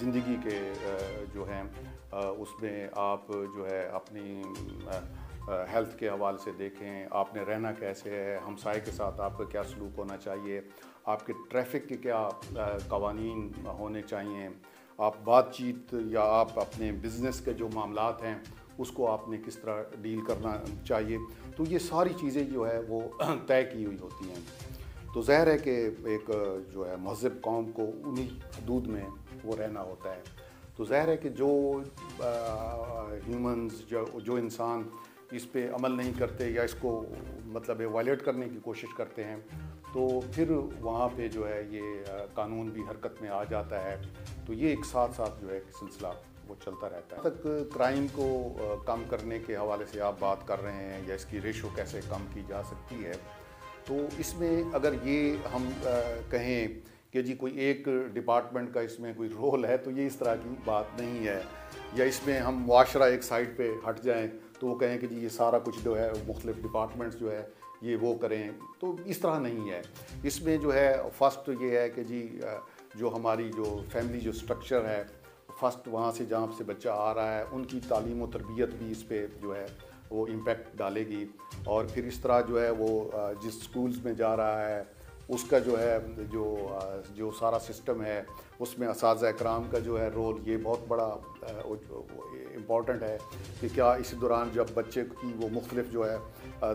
زندگی کے جو ہیں اس میں آپ جو ہے اپنی ہیلتھ کے حوالے سے دیکھیں، آپ نے رہنا کیسے ہے، ہمسائے کے ساتھ آپ کا کیا سلوک ہونا چاہیے، آپ کے ٹریفک کے کیا قوانین ہونے چاہیے، آپ بات چیت یا آپ اپنے بزنس کے جو معاملات ہیں اس کو آپ نے کس طرح ڈیل کرنا چاہیے. تو یہ ساری چیزیں جو ہے وہ طے کی ہوئی ہوتی ہیں. تو ظاہر ہے کہ ایک جو ہے مہذب قوم کو انہی حدود میں وہ رہنا ہوتا ہے. تو ظاہر ہے کہ جو ہیومنز جو انسان اس پہ عمل نہیں کرتے یا اس کو مطلب وائلیٹ کرنے کی کوشش کرتے ہیں تو پھر وہاں پہ جو ہے یہ قانون بھی حرکت میں آ جاتا ہے. تو یہ ایک ساتھ ساتھ جو ہے سلسلہ وہ چلتا رہتا ہے. تک کرائم کو کم کرنے کے حوالے سے آپ بات کر رہے ہیں یا اس کی ریشو کیسے کم کی جا سکتی ہے، تو اس میں اگر یہ ہم کہیں کہ جی کوئی ایک ڈپارٹمنٹ کا اس میں کوئی رول ہے تو یہ اس طرح کی بات نہیں ہے، یا اس میں ہم معاشرہ ایک سائڈ پہ ہٹ جائیں تو وہ کہیں کہ جی یہ سارا کچھ جو ہے مختلف ڈپارٹمنٹس جو ہے یہ وہ کریں، تو اس طرح نہیں ہے. اس میں جو ہے فرسٹ یہ ہے کہ جی جو ہماری جو فیملی جو سٹرکچر ہے، فرسٹ وہاں سے جہاں سے بچہ آ رہا ہے ان کی تعلیم و تربیت بھی اس پہ جو ہے وہ امپیکٹ ڈالے گی. اور پھر اس طرح جو ہے وہ جس سکولز میں جا رہا ہے اس کا جو ہے جو سارا سسٹم ہے اس میں اساتذہ اکرام کا جو ہے رول یہ بہت بڑا امپورٹنٹ ہے کہ کیا اس دوران جب بچے کی وہ مختلف جو ہے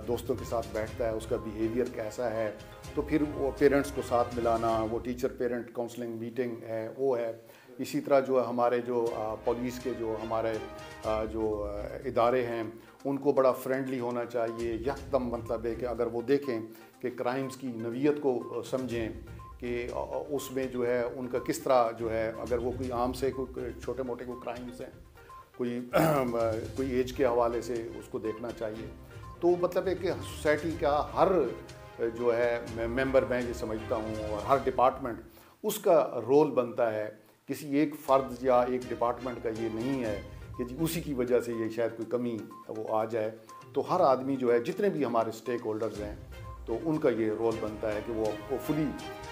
دوستوں کے ساتھ بیٹھتا ہے اس کا بیہیویئر کیسا ہے، تو پھر وہ پیرنٹس کو ساتھ ملانا، وہ ٹیچر پیرنٹ کاؤنسلنگ میٹنگ ہے وہ ہے. اسی طرح جو ہے ہمارے جو پولیس کے جو ہمارے جو ادارے ہیں ان کو بڑا فرینڈلی ہونا چاہیے. یکدم مطلب ہے کہ اگر وہ دیکھیں کہ کرائمز کی نوعیت کو سمجھیں کہ اس میں جو ہے ان کا کس طرح جو ہے اگر وہ کوئی عام سے کوئی چھوٹے موٹے کوئی کرائمز ہیں کوئی ایج کے حوالے سے اس کو دیکھنا چاہیے. تو مطلب ہے کہ سوسائٹی کا ہر جو ہے ممبر میں یہ سمجھتا ہوں اور ہر ڈپارٹمنٹ اس کا رول بنتا ہے. کسی ایک فرد یا ایک ڈپارٹمنٹ کا یہ نہیں ہے کہ جی اسی کی وجہ سے یہ شاید کوئی کمی وہ آ جائے. تو ہر آدمی جو ہے جتنے بھی ہمارے اسٹیک ہولڈرز ہیں تو ان کا یہ رول بنتا ہے کہ وہ فلی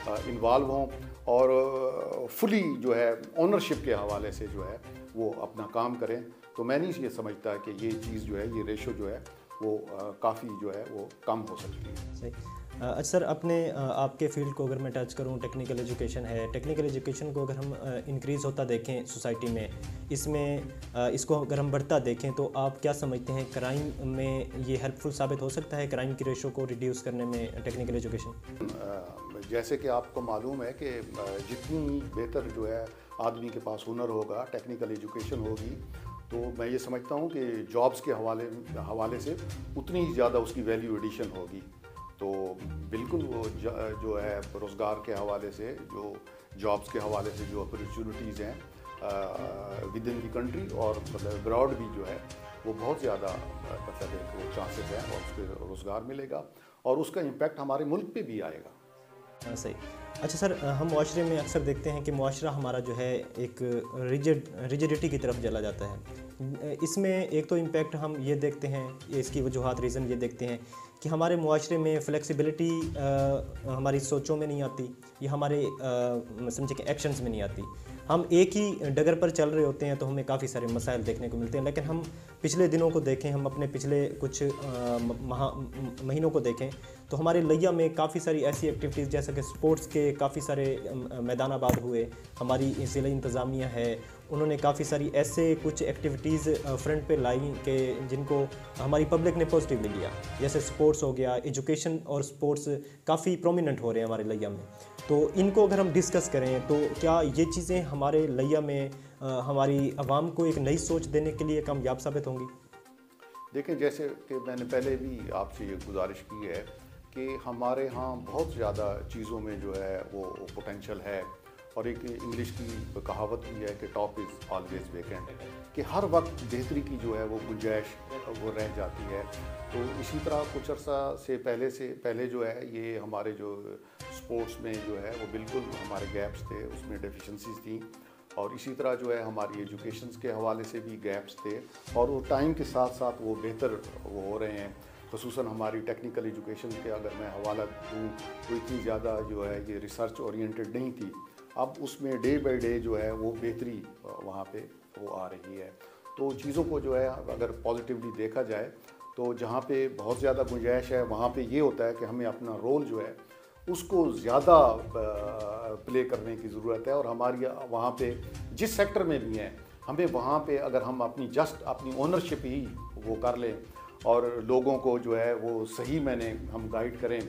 انوالو ہوں اور فلی جو ہے اونرشپ کے حوالے سے جو ہے وہ اپنا کام کریں. تو میں نہیں یہ سمجھتا کہ یہ چیز جو ہے یہ ریشو جو ہے وہ کافی جو ہے وہ کم ہو سکتی ہے. صحیح. اچھا سر، اپنے آپ کے فیلڈ کو اگر میں ٹچ کروں، ٹیکنیکل ایجوکیشن ہے، ٹیکنیکل ایجوکیشن کو اگر ہم انکریز ہوتا دیکھیں سوسائٹی میں، اس کو اگر ہم بڑھتا دیکھیں تو آپ کیا سمجھتے ہیں کرائم میں یہ ہیلپ فل ثابت ہو سکتا ہے کرائم کی ریشو کو ریڈیوس کرنے میں ٹیکنیکل ایجوکیشن؟ جیسے کہ آپ کو معلوم ہے کہ جتنی بہتر جو ہے آدمی کے پاس ہنر ہوگا، ٹیکنیکل ایجوکیشن ہوگی، تو میں یہ سمجھتا ہوں کہ جابس کے حوالے سے اتنی ہی زیادہ اس کی ویلیو ایڈیشن ہوگی. تو بالکل وہ جو ہے روزگار کے حوالے سے جو جابس کے حوالے سے جو اپرچونیٹیز ہیں ود ان دی کنٹری اور مطلب ابراڈ بھی جو ہے وہ بہت زیادہ مطلب ہے کہ وہ چانسز ہیں اور اس پہ روزگار ملے گا اور اس کا امپیکٹ ہمارے ملک پہ بھی آئے گا. صحیح. اچھا سر، ہم معاشرے میں اکثر دیکھتے ہیں کہ معاشرہ ہمارا جو ہے ایک ریجڈیٹی کی طرف چلا جاتا ہے. اس میں ایک تو امپیکٹ ہم یہ دیکھتے ہیں، اس کی وجوہات ریزن یہ دیکھتے ہیں کہ ہمارے معاشرے میں فلیکسیبلٹی ہماری سوچوں میں نہیں آتی، یا ہمارے سمجھے کہ ایکشنز میں نہیں آتی. ہم ایک ہی ڈگر پر چل رہے ہوتے ہیں تو ہمیں کافی سارے مسائل دیکھنے کو ملتے ہیں. لیکن ہم پچھلے دنوں کو دیکھیں، ہم اپنے پچھلے کچھ مہینوں کو دیکھیں تو ہمارے لیا میں کافی ساری ایسی ایکٹیویٹیز جیسا کہ سپورٹس کے کافی سارے میدان آباد ہوئے. ہماری ضلع انتظامیہ ہے، انہوں نے کافی ساری ایسے کچھ ایکٹیویٹیز فرنٹ پہ لائی کہ جن کو ہماری پبلک نے پازیٹیولی لیا. جیسے سپورٹس ہو گیا، ایجوکیشن اور سپورٹس کافی پرومیننٹ ہو رہے ہیں ہمارے لیا میں. تو ان کو اگر ہم ڈسکس کریں تو کیا یہ چیزیں ہمارے لیا میں ہماری عوام کو ایک نئی سوچ دینے کے لیے کامیاب ثابت ہوں گی؟ دیکھیں، جیسے کہ میں نے پہلے بھی آپ سے یہ گزارش کی ہے کہ ہمارے ہاں بہت زیادہ چیزوں میں جو ہے وہ پوٹینشیل ہے. اور ایک انگلش کی کہاوت بھی ہے کہ ٹاپ از آلویز ویکنٹ، کہ ہر وقت بہتری کی جو ہے وہ گنجائش وہ رہ جاتی ہے. تو اسی طرح کچھ عرصہ سے پہلے جو ہے یہ ہمارے جو سپورٹس میں جو ہے وہ بالکل ہمارے گیپس تھے، اس میں ڈیفیشنسیز تھیں. اور اسی طرح جو ہے ہماری ایجوکیشنز کے حوالے سے بھی گیپس تھے اور وہ ٹائم کے ساتھ ساتھ وہ بہتر وہ ہو رہے ہیں. خصوصاً ہماری ٹیکنیکل ایجوکیشن کے اگر میں حوالہ دوں تو اتنی زیادہ جو ہے یہ ریسرچ اورینٹڈ نہیں تھی. اب اس میں ڈے بائی ڈے جو ہے وہ بہتری وہاں پہ وہ آ رہی ہے. تو چیزوں کو جو ہے اگر پازیٹیولی دیکھا جائے تو جہاں پہ بہت زیادہ گنجائش ہے وہاں پہ یہ ہوتا ہے کہ ہمیں اپنا رول جو ہے اس کو زیادہ پلے کرنے کی ضرورت ہے. اور ہماری وہاں پہ جس سیکٹر میں بھی ہیں ہمیں وہاں پہ اگر ہم اپنی اونرشپ ہی وہ کر لیں اور لوگوں کو جو ہے وہ صحیح ہم گائیڈ کریں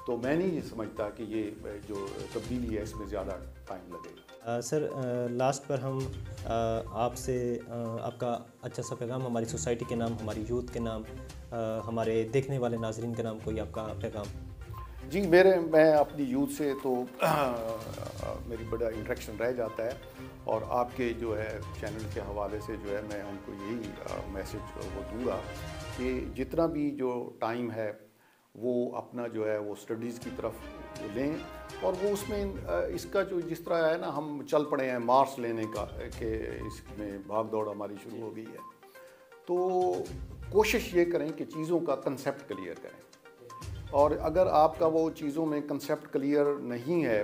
تو میں نہیں سمجھتا کہ یہ جو تبدیلی ہے اس میں زیادہ ٹائم لگے گا. سر لاسٹ پر ہم آپ سے آپ کا اچھا سا پیغام ہماری سوسائٹی کے نام، ہماری یوتھ کے نام، ہمارے دیکھنے والے ناظرین کے نام کوئی آپ کا پیغام؟ جی میں اپنی یوتھ سے تو میری بڑا انٹریکشن رہ جاتا ہے اور آپ کے جو ہے چینل کے حوالے سے جو ہے میں ان کو یہی میسج وہ دوں گا کہ جتنا بھی جو ٹائم ہے وہ اپنا جو ہے وہ اسٹڈیز کی طرف لیں اور وہ اس میں اس کا جو جس طرح ہے نا ہم چل پڑے ہیں مارکس لینے کا کہ اس میں بھاگ دوڑ ہماری شروع ہو گئی ہے تو کوشش یہ کریں کہ چیزوں کا کنسیپٹ کلیئر کریں. اور اگر آپ کا وہ چیزوں میں کنسیپٹ کلیئر نہیں ہے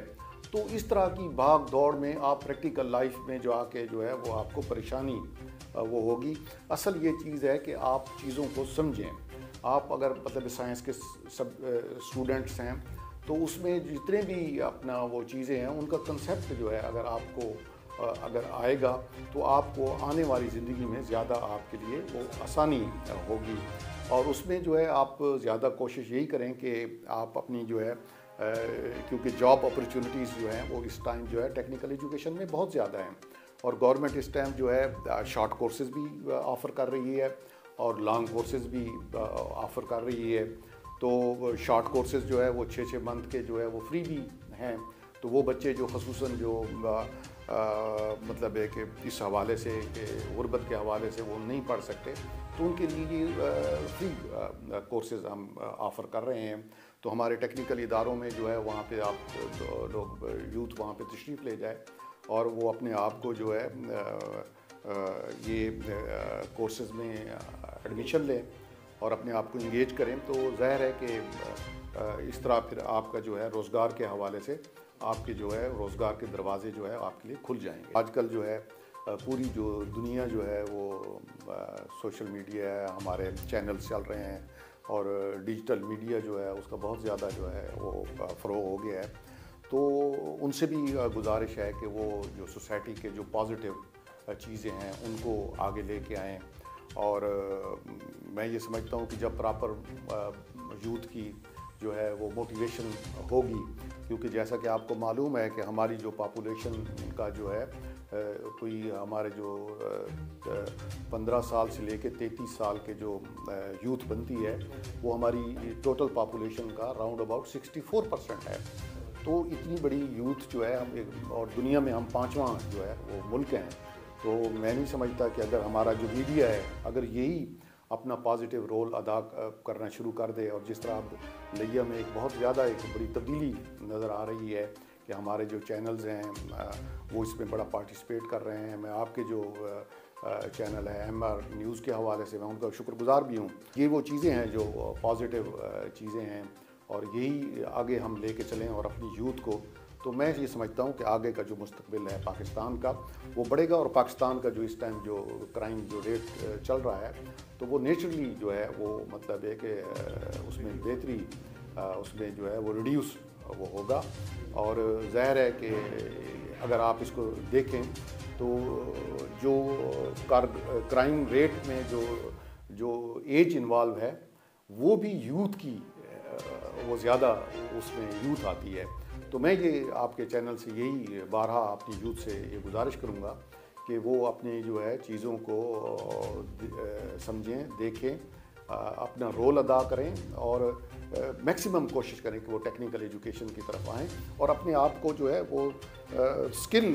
تو اس طرح کی بھاگ دوڑ میں آپ پریکٹیکل لائف میں جو آ کے جو ہے وہ آپ کو پریشانی وہ ہوگی. اصل یہ چیز ہے کہ آپ چیزوں کو سمجھیں. آپ اگر مطلب سائنس کے سب اسٹوڈنٹس ہیں تو اس میں جتنے بھی اپنا وہ چیزیں ہیں ان کا کنسیپٹ جو ہے اگر آپ کو اگر آئے گا تو آپ کو آنے والی زندگی میں زیادہ آپ کے لیے وہ آسانی ہوگی. اور اس میں جو ہے آپ زیادہ کوشش یہی کریں کہ آپ اپنی جو ہے کیونکہ جاب اپرچونیٹیز جو ہیں وہ اس ٹائم جو ہے ٹیکنیکل ایجوکیشن میں بہت زیادہ ہیں اور گورنمنٹ اس ٹائم جو ہے شارٹ کورسز بھی آفر کر رہی ہے اور لانگ کورسز بھی آفر کر رہی ہے. تو شارٹ کورسز جو ہے وہ 6 منتھ کے جو ہے وہ فری بھی ہیں. تو وہ بچے جو خصوصاً جو مطلب ہے کہ اس حوالے سے کہ غربت کے حوالے سے وہ نہیں پڑھ سکتے تو ان کے لیے فری کورسز ہم آفر کر رہے ہیں. تو ہمارے ٹیکنیکل اداروں میں جو ہے وہاں پہ آپ لوگ یوتھ وہاں پہ تشریف لے جائے اور وہ اپنے آپ کو جو ہے یہ کورسز میں ایڈمیشن لیں اور اپنے آپ کو انگیج کریں. تو ظاہر ہے کہ اس طرح پھر آپ کا جو ہے روزگار کے حوالے سے آپ کے جو ہے روزگار کے دروازے جو ہے آپ کے لیے کھل جائیں گے. آج کل جو ہے پوری جو دنیا جو ہے وہ سوشل میڈیا ہے, ہمارے چینلز چل رہے ہیں اور ڈیجیٹل میڈیا جو ہے اس کا بہت زیادہ جو ہے وہ فروغ ہو گیا ہے. تو ان سے بھی گزارش ہے کہ وہ جو سوسائٹی کے جو پازیٹیو چیزیں ہیں ان کو آگے لے کے آئیں. اور میں یہ سمجھتا ہوں کہ جب پراپر یوتھ کی جو ہے وہ موٹیویشن ہوگی, کیونکہ جیسا کہ آپ کو معلوم ہے کہ ہماری جو پاپولیشن کا جو ہے کوئی ہمارے جو 15 سال سے لے کے 33 سال کے جو یوتھ بنتی ہے وہ ہماری ٹوٹل پاپولیشن کا راؤنڈ اباؤٹ 64% ہے. تو اتنی بڑی یوتھ جو ہے ہم اور دنیا میں ہم 5واں جو ہے وہ ملک ہیں. تو میں نہیں سمجھتا کہ اگر ہمارا جو میڈیا ہے اگر یہی اپنا پازیٹیو رول ادا کرنا شروع کر دے اور جس طرح اب لیا میں ایک بہت زیادہ ایک بڑی تبدیلی نظر آ رہی ہے کہ ہمارے جو چینلز ہیں وہ اس میں بڑا پارٹیسپیٹ کر رہے ہیں. میں آپ کے جو چینل ہے MR نیوز کے حوالے سے میں ان کا شکر گزار بھی ہوں. یہ وہ چیزیں ہیں جو پازیٹیو چیزیں ہیں اور یہی آگے ہم لے کے چلیں اور اپنی یوتھ کو. تو میں یہ سمجھتا ہوں کہ آگے کا جو مستقبل ہے پاکستان کا وہ بڑھے گا اور پاکستان کا جو اس ٹائم جو کرائم جو ریٹ چل رہا ہے تو وہ نیچرلی جو ہے وہ مطلب ہے کہ اس میں بہتری اس میں جو ہے وہ ریڈیوس وہ ہوگا. اور ظاہر ہے کہ اگر آپ اس کو دیکھیں تو جو کرائم ریٹ میں جو ایج انوالو ہے وہ بھی یوتھ کی وہ زیادہ اس میں یوتھ آتی ہے. تو میں یہ آپ کے چینل سے یہی بارہا اپنی یوتھ سے یہ گزارش کروں گا کہ وہ اپنی جو ہے چیزوں کو سمجھیں, دیکھیں, اپنا رول ادا کریں اور میکسیمم کوشش کریں کہ وہ ٹیکنیکل ایجوکیشن کی طرف آئیں اور اپنے آپ کو جو ہے وہ اسکل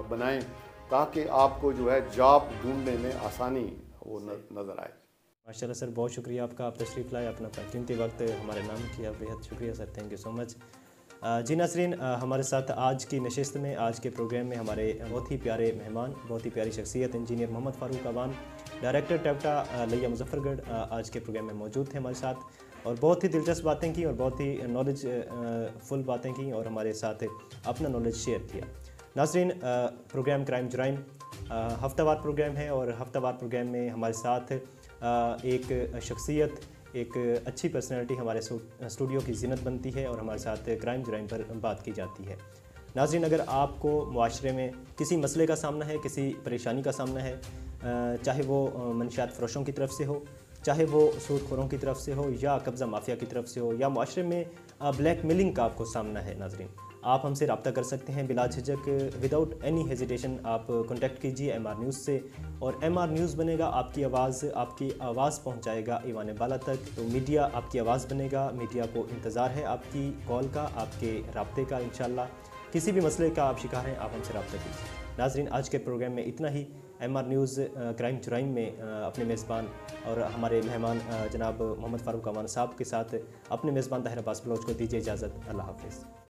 بنائیں تاکہ آپ کو جو ہے جاب ڈھونڈنے میں آسانی وہ نظر آئے. ماشاء اللہ سر, بہت شکریہ آپ کا, آپ تشریف لائے, اپنا قیمتی وقت ہمارے نام کیا, بہت شکریہ سر, تھینک یو سو مچ. جی ناظرین, ہمارے ساتھ آج کی نشست میں, آج کے پروگرام میں ہمارے بہت ہی پیارے مہمان, بہت ہی پیاری شخصیت انجینئر محمد فاروق عوان, ڈائریکٹر ٹیپٹا لیا مظفر گڑھ آج کے پروگرام میں موجود تھے ہمارے ساتھ. اور بہت ہی دلچسپ باتیں کی اور بہت ہی نالج فل باتیں کی اور ہمارے ساتھ اپنا نالج شیئر کیا۔ ناظرین، پروگرام کرائم جرائم ہفتہ وار پروگرام ہے اور ہفتہ وار پروگرام میں ہمارے ساتھ ایک شخصیت، ایک اچھی پرسنالٹی ہمارے اسٹوڈیو کی زینت بنتی ہے اور ہمارے ساتھ کرائم جرائم پر بات کی جاتی ہے۔ ناظرین، اگر آپ کو معاشرے میں کسی مسئلے کا سامنا ہے، کسی پریشانی کا سامنا ہے، چاہے وہ منشیات فروشوں کی طرف سے ہو، چاہے وہ سود خوروں کی طرف سے ہو یا قبضہ مافیا کی طرف سے ہو، یا معاشرے میں بلیک میلنگ کا آپ کو سامنا ہے، ناظرین آپ ہم سے رابطہ کر سکتے ہیں بلا جھجک، وداؤٹ اینی ہیزیٹیشن آپ کانٹیکٹ کیجیے ایم آر نیوز سے، اور ایم آر نیوز بنے گا آپ کی آواز پہنچائے گا ایوان بالا تک۔ تو میڈیا آپ کی آواز بنے گا، میڈیا کو انتظار ہے آپ کی کال کا، آپ کے رابطے کا۔ انشاءاللہ کسی بھی مسئلے کا آپ شکار ہیں، آپ ہم سے رابطہ کیجیے۔ ناظرین، آج کے پروگرام میں اتنا ہی۔ ایم آر نیوز کرائم جرائم میں اپنے میزبان اور ہمارے مہمان جناب محمد فاروق امان صاحب کے ساتھ اپنے میزبان طاہر عباس بلوچ کو دیجیے اجازت۔ اللہ حافظ۔